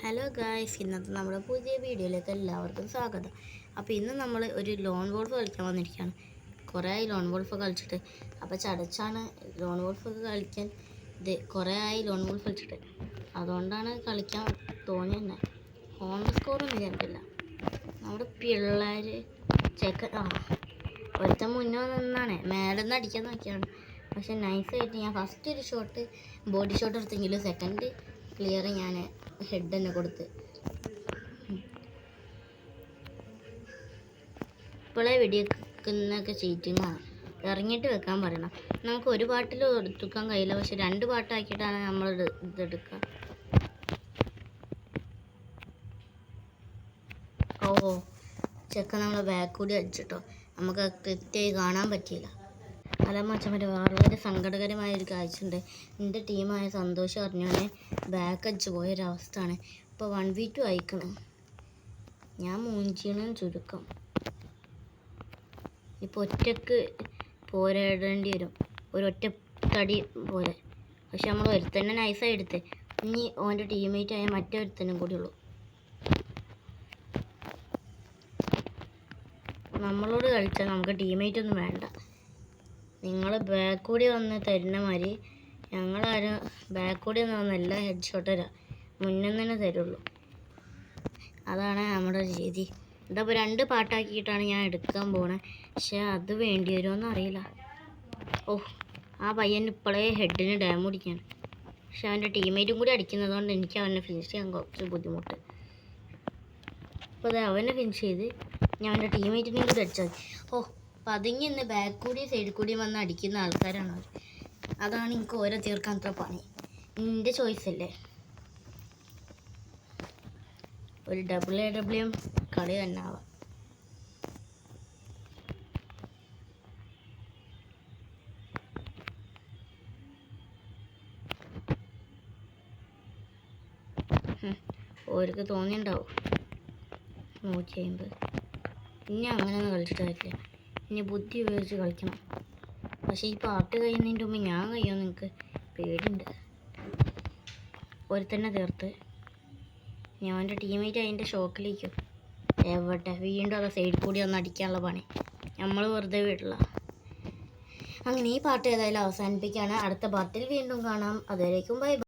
Hello guys, ഇന്നത്തെ നമ്മുടെ പുതിയ വീഡിയോയിലേക്ക് എല്ലാവർക്കും സ്വാഗതം. അപ്പോൾ ഇന്ന് നമ്മൾ ഒരു ലോൺ വോൾഫ് കളിക്കാൻ വന്നിരിക്കുകയാണ്. കുറേ ആയി ലോൺ വോൾഫ് കളിച്ചിട്ട്. അപ്പോൾ ചടച്ചാണ് ലോൺ വോൾഫൊക്കെ കളിക്കാൻ. കുറേ ആയി ലോൺ വോൾഫ് കളിച്ചിട്ട്, അതുകൊണ്ടാണ് കളിക്കാൻ തോന്നി തന്നെ. ഹോം സ്കോറൊന്നും കേൾക്കില്ല. നമ്മുടെ പിള്ളേർ ഒരുത്തൻ മുന്നേ നിന്നാണ് മേലെ നിന്ന് അടിക്കാൻ നോക്കിയാണ്. പക്ഷെ നൈസായിട്ട് ഞാൻ ഫസ്റ്റ് ഒരു ഷോട്ട് ബോഡി ഷോട്ട് എടുത്തെങ്കിലും സെക്കൻഡ് ക്ലിയർ ഞാൻ ഹെഡ് തന്നെ കൊടുത്ത്. ഇപ്പോഴേ വെടിവെക്കുന്നൊക്കെ ചീറ്റിങ്ങാണ്. ഇറങ്ങിയിട്ട് വെക്കാൻ പറയണം. നമുക്ക് ഒരു പാട്ടിൽ എടുത്തുക്കാൻ കഴിയില്ല, പക്ഷെ 2 പാട്ടാക്കിയിട്ടാണ് നമ്മൾ ഇതെടുക്കുക. ചെക്കൻ നമ്മളെ ബാക്ക് കൂടി അടിച്ചിട്ടോ. നമുക്ക് കൃത്യമായി കാണാൻ പറ്റിയില്ല. അല്ല മച്ചന്മാരെ, വളരെ സങ്കടകരമായൊരു കാഴ്ചയുണ്ട്. എൻ്റെ ടീമായ സന്തോഷം അറിഞ്ഞോനെ ബാക്ക് അടിച്ച് പോയൊരവസ്ഥയാണ്. ഇപ്പോൾ 1v2 അയക്കണം. ഞാൻ മൂഞ്ചീണെന്ന് ചുരുക്കം. ഇപ്പോൾ ഒറ്റക്ക് പോരാടേണ്ടി വരും, ഒരൊറ്റ തടി പോലെ. പക്ഷെ നമ്മൾ ഒരുത്തന്നെ നൈസായി എടുത്ത്. ഇനി ഓൻ്റെ ടീമേറ്റായ മറ്റേ ഒരുത്തനും കൂടി ഉള്ളൂ. നമ്മളോട് കളിച്ചാൽ നമുക്ക് ടീമേറ്റ് ഒന്നും വേണ്ട. നിങ്ങൾ ബാക്ക് കൂടി വന്ന് തരുന്ന മാതിരി ഞങ്ങളാരും ബാക്ക് കൂടി വന്നല്ല ഹെഡ് ഷോട്ട് തരാം, മുന്നേ തന്നെ തരുള്ളൂ. അതാണ് നമ്മുടെ രീതി. ഇതപ്പോൾ 2 പാട്ടാക്കിയിട്ടാണ് ഞാൻ എടുക്കാൻ പോണത്. പക്ഷെ അത് വേണ്ടി വരുമോയെന്ന് അറിയില്ല. ആ പയ്യൻ ഇപ്പോഴേ ഹെഡിന് ഡാം പിടിക്കുകയാണ്. പക്ഷെ അവൻ്റെ ടീമേറ്റും കൂടി അടിക്കുന്നതുകൊണ്ട് എനിക്ക് അവനെ ഫിനിഷ് ചെയ്യാൻ കുറച്ച് ബുദ്ധിമുട്ട്. അപ്പോൾ അത് അവനെ ഫിനിഷ് ചെയ്ത് ഞാൻ അവൻ്റെ ടീമേറ്റിനെയും കൂടി അടിച്ചാൽ പതുങ്ങി ഇന്ന് ബാക്ക് കൂടി സൈഡിൽ കൂടി വന്ന് അടിക്കുന്ന ആൾക്കാരാണ് അവർ. അതാണ് എനിക്ക് ഓരോ തീർക്കാൻ അത്ര പണി. എൻ്റെ ചോയ്സ് അല്ലേ. ഒരു WAWM കളി തന്നെ ആവാം. ഓർക്ക് തോന്നിയിട്ടുണ്ടാവും 150. ഇനി അങ്ങനെയൊന്നും കളിച്ചിട്ട് കാര്യമില്ല. ഇനി ബുദ്ധി ഉപയോഗിച്ച് കളിക്കണം. പക്ഷേ ഈ പാട്ട് കഴിയുന്നതിൻ്റെ മുമ്പ് ഞാൻ കഴിയുമെന്ന് എനിക്ക് പേടിയുണ്ട്. ഒരുത്തന്നെ തീർത്ത് ഞാൻ എൻ്റെ ടീമേറ്റ് അതിൻ്റെ ഷോക്കിലേക്കും എവിടെ വീണ്ടും അത് സൈഡിൽ കൂടി ഒന്ന് അടിക്കാനുള്ള പണി നമ്മൾ വെറുതെ വിടില്ല. അങ്ങനെ ഈ പാട്ട് ഏതായാലും അവസാനിപ്പിക്കുകയാണ്. അടുത്ത പാട്ടിൽ വീണ്ടും കാണാം. അതുവരേക്കും ബൈ.